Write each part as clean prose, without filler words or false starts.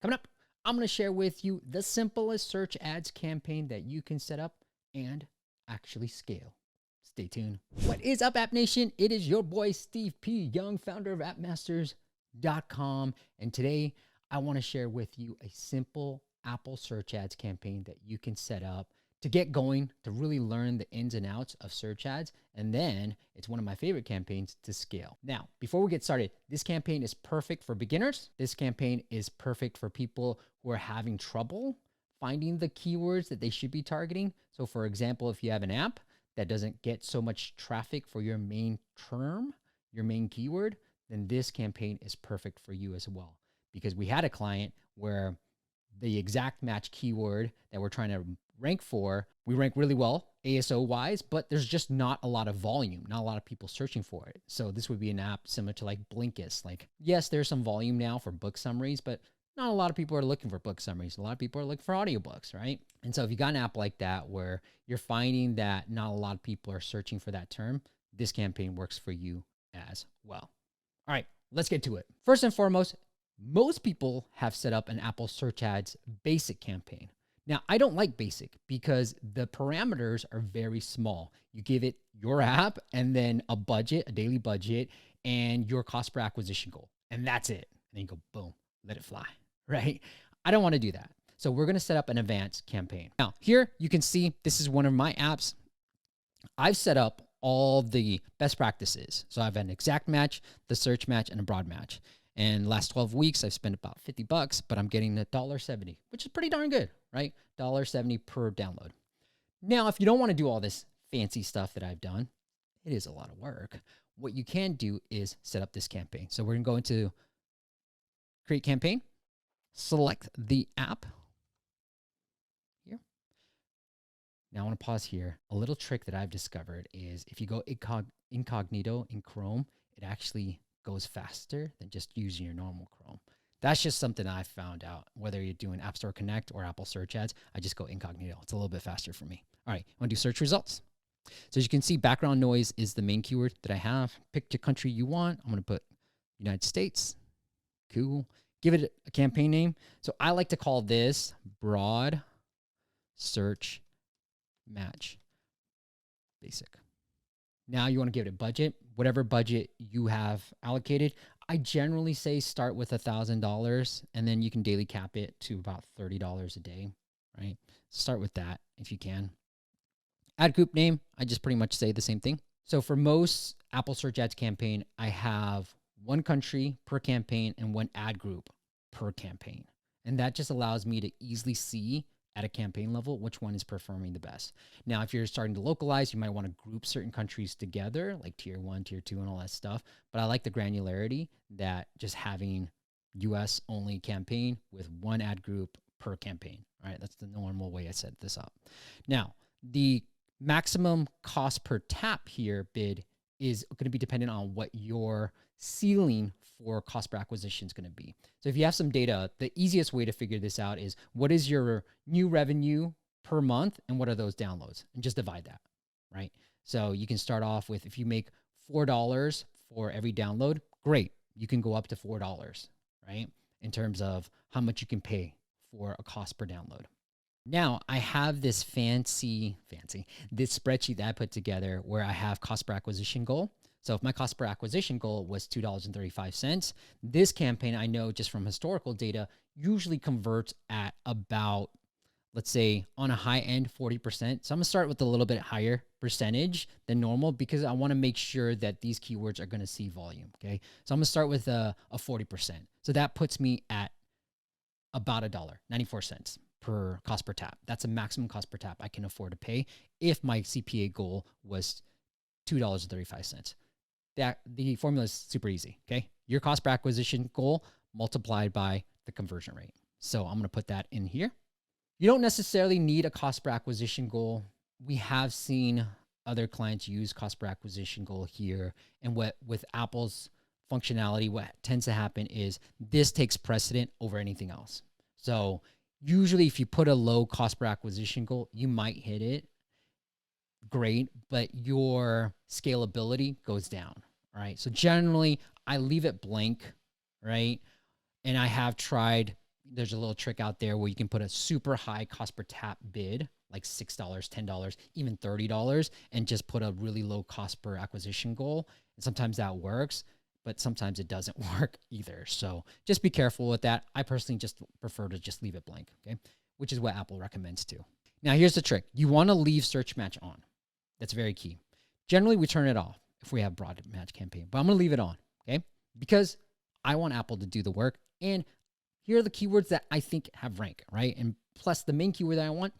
Coming up, I'm going to share with you the simplest search ads campaign that you can set up and actually scale. Stay tuned. What is up, App Nation? It is your boy, Steve P. Young, founder of appmasters.com. And today, I want to share with you a simple Apple search ads campaign that you can set up to get going, to really learn the ins and outs of search ads. And then it's one of my favorite campaigns to scale. Now, before we get started, this campaign is perfect for beginners. This campaign is perfect for people who are having trouble finding the keywords that they should be targeting. So for example, if you have an app that doesn't get so much traffic for your main term, your main keyword, then this campaign is perfect for you as well. Because we had a client where the exact match keyword that we're trying to rank for, we rank really well ASO wise, but there's just not a lot of volume, not a lot of people searching for it. So this would be an app similar to like Blinkist. Like, yes, there's some volume now for book summaries, but not a lot of people are looking for book summaries. A lot of people are looking for audiobooks, right? And so if you got an app like that where you're finding that not a lot of people are searching for that term, this campaign works for you as well. All right, let's get to it. First and foremost, most people have set up an Apple Search Ads basic campaign. Now, I don't like basic because the parameters are very small. You give it your app and then a budget, a daily budget, and your cost per acquisition goal. And that's it. And then you go, boom, let it fly, right? I don't want to do that. So we're going to set up an advanced campaign. Now, here you can see this is one of my apps. I've set up all the best practices. So I have an exact match, the search match, and a broad match. And the last 12 weeks, I've spent about $50, but I'm getting $1.70, which is pretty darn good, right? $1.70 per download. Now, if you don't want to do all this fancy stuff that I've done, it is a lot of work. What you can do is set up this campaign. So we're going to go into create campaign, select the app here. Now I want to pause here. A little trick that I've discovered is if you go incognito in Chrome, it actually goes faster than just using your normal Chrome. That's just something I found out. Whether you're doing App Store Connect or Apple Search Ads, I just go incognito. It's a little bit faster for me. All right, I want to do search results. So as you can see, background noise is the main keyword that I have. Pick your country you want. I'm going to put United States. Cool. Give it a campaign name. So I like to call this broad search match basic. Now you want to give it a budget, whatever budget you have allocated. I generally say start with $1,000 and then you can daily cap it to about $30 a day, right? Start with that if you can. Ad group name, I just pretty much say the same thing. So for most Apple Search Ads campaign, I have one country per campaign and one ad group per campaign. And that just allows me to easily see at a campaign level which one is performing the best. Now, if you're starting to localize, you might want to group certain countries together, like tier 1, tier 2, and all that stuff. But I like the granularity that just having US only campaign with one ad group per campaign. All right, that's the normal way I set this up. Now, the maximum cost per tap here bid is going to be dependent on what your ceiling for cost per acquisition is going to be. So if you have some data, the easiest way to figure this out is what is your new revenue per month and what are those downloads, and just divide that, right? So you can start off with, if you make $4 for every download, great. You can go up to $4, right? In terms of how much you can pay for a cost per download. Now I have this this spreadsheet that I put together where I have cost per acquisition goal. So if my cost per acquisition goal was $2.35, this campaign, I know just from historical data, usually converts at about, let's say on a high end, 40%. So I'm gonna start with a little bit higher percentage than normal because I wanna make sure that these keywords are gonna see volume, okay? So I'm gonna start with a 40%. So that puts me at about $1.94 per cost per tap. That's a maximum cost per tap I can afford to pay if my CPA goal was $2.35. The formula is super easy, okay? Your cost per acquisition goal multiplied by the conversion rate. So I'm gonna put that in here. You don't necessarily need a cost per acquisition goal. We have seen other clients use cost per acquisition goal here. And with Apple's functionality, what tends to happen is this takes precedent over anything else. So usually if you put a low cost per acquisition goal, you might hit it, great, but your scalability goes down, right? So generally I leave it blank, right? And I have tried there's a little trick out there where you can put a super high cost per tap bid, like $6, $10, even $30, and just put a really low cost per acquisition goal. And sometimes that works, but sometimes it doesn't work either. So just be careful with that. I personally just prefer to just leave it blank, okay? Which is what Apple recommends too. Now here's the trick. You want to leave search match on. That's very key. Generally, we turn it off if we have broad match campaign, but I'm going to leave it on, okay? Because I want Apple to do the work, and here are the keywords that I think have rank, right? And plus the main keyword that I want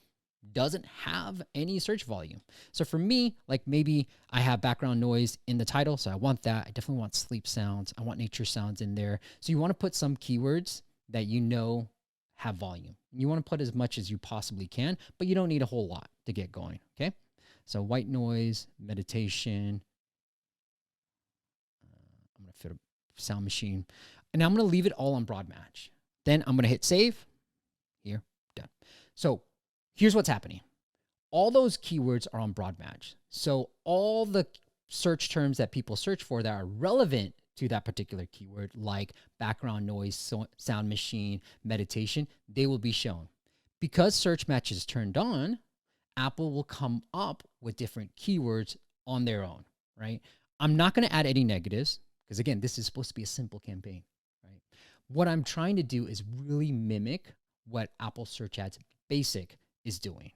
doesn't have any search volume. So for me, like maybe I have background noise in the title, so I want that. I definitely want sleep sounds. I want nature sounds in there. So you want to put some keywords that you know have volume. You want to put as much as you possibly can, but you don't need a whole lot to get going, okay? So white noise, meditation. I'm going to fit a sound machine. And I'm going to leave it all on broad match. Then I'm going to hit save. Here, done. So here's what's happening. All those keywords are on broad match. So all the search terms that people search for that are relevant to that particular keyword, like background noise, sound machine, meditation, they will be shown. Because search match is turned on, Apple will come up with different keywords on their own, right? I'm not going to add any negatives because, again, this is supposed to be a simple campaign, right? What I'm trying to do is really mimic what Apple Search Ads Basic is doing.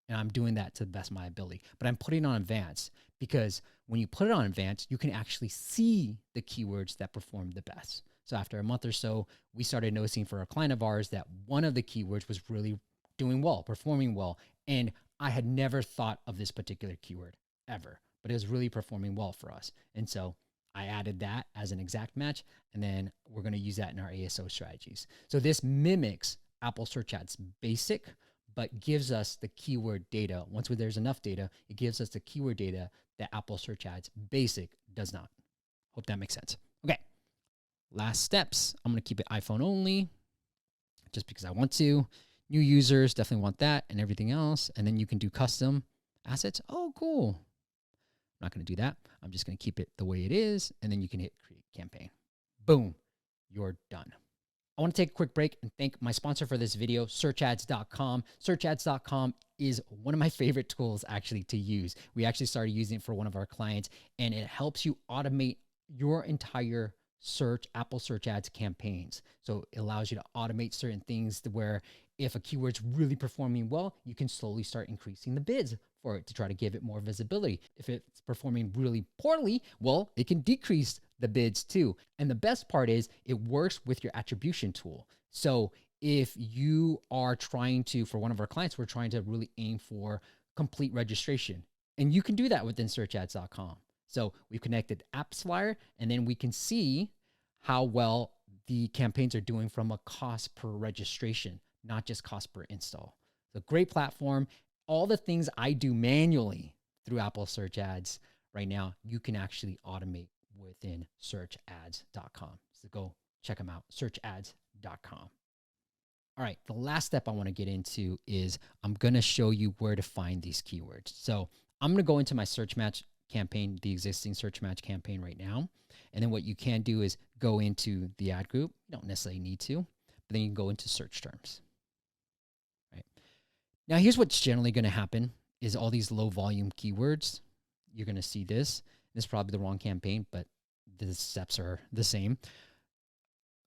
And I'm doing that to the best of my ability. But I'm putting it on advanced because when you put it on advanced, you can actually see the keywords that perform the best. So after a month or so, we started noticing for a client of ours that one of the keywords was really doing well, performing well. And I had never thought of this particular keyword ever, but it was really performing well for us. And so I added that as an exact match, and then we're going to use that in our ASO strategies. So this mimics Apple Search Ads Basic, but gives us the keyword data. Once there's enough data, it gives us the keyword data that Apple Search Ads Basic does not. Hope that makes sense. Okay, last steps. I'm going to keep it iPhone only just because I want to. New users definitely want that and everything else. And then you can do custom assets. Oh, cool. I'm not going to do that. I'm just going to keep it the way it is. And then you can hit create campaign. Boom, you're done. I want to take a quick break and thank my sponsor for this video, searchads.com. Searchads.com is one of my favorite tools actually to use. We actually started using it for one of our clients, and it helps you automate your entire Apple Search Ads campaigns. So it allows you to automate certain things to where if a keyword's really performing well, you can slowly start increasing the bids for it to try to give it more visibility. If it's performing really poorly, well, it can decrease the bids too. And the best part is it works with your attribution tool. So if you are trying to, for one of our clients, we're trying to really aim for complete registration. And you can do that within searchads.com. So we've connected AppsFlyer, and then we can see how well the campaigns are doing from a cost per registration, not just cost per install. It's a great platform. All the things I do manually through Apple Search Ads right now, you can actually automate within searchads.com. So go check them out, searchads.com. All right, the last step I want to get into is I'm going to show you where to find these keywords. So I'm going to go into my search match campaign, the existing search match campaign right now. And then what you can do is go into the ad group. You don't necessarily need to, but then you can go into search terms. Right. Now, here's what's generally going to happen is all these low volume keywords. You're going to see this. This is probably the wrong campaign, but the steps are the same.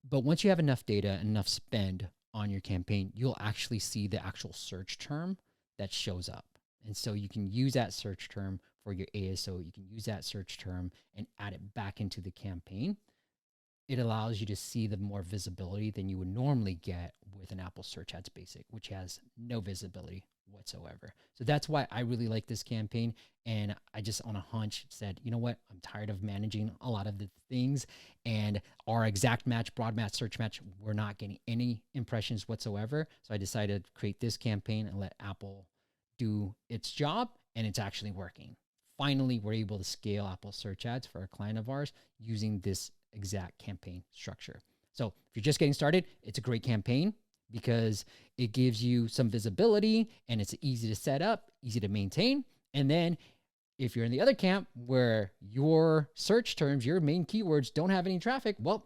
But once you have enough data and enough spend on your campaign, you'll actually see the actual search term that shows up. And so you can use that search term for your ASO. You can use that search term and add it back into the campaign. It allows you to see the more visibility than you would normally get with an Apple Search Ads Basic, which has no visibility whatsoever. So that's why I really like this campaign. And I just on a hunch said, you know what? I'm tired of managing a lot of the things, and our exact match, broad match, search match, we're not getting any impressions whatsoever. So I decided to create this campaign and let Apple do its job, and it's actually working. Finally, we're able to scale Apple Search Ads for a client of ours using this exact campaign structure. So if you're just getting started, it's a great campaign because it gives you some visibility and it's easy to set up, easy to maintain. And then if you're in the other camp where your search terms, your main keywords don't have any traffic, well,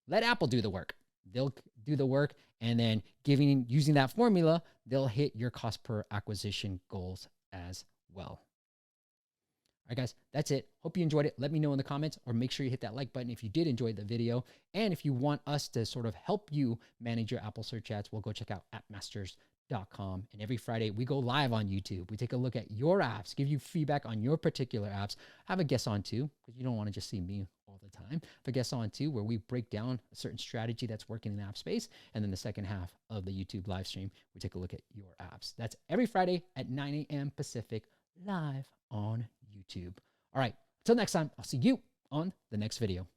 let Apple do the work. They'll do the work, and then using that formula, they'll hit your cost per acquisition goals as well. All right, guys, that's it. Hope you enjoyed it. Let me know in the comments, or make sure you hit that like button if you did enjoy the video. And if you want us to sort of help you manage your Apple search ads, we'll go check out appmasters.com. And every Friday we go live on YouTube. We take a look at your apps, give you feedback on your particular apps. Have a guest on too, because you don't want to just see me all the time. Have a guest on too, where we break down a certain strategy that's working in the app space. And then the second half of the YouTube live stream, we take a look at your apps. That's every Friday at 9 a.m. Pacific, live on YouTube. All right, until next time, I'll see you on the next video.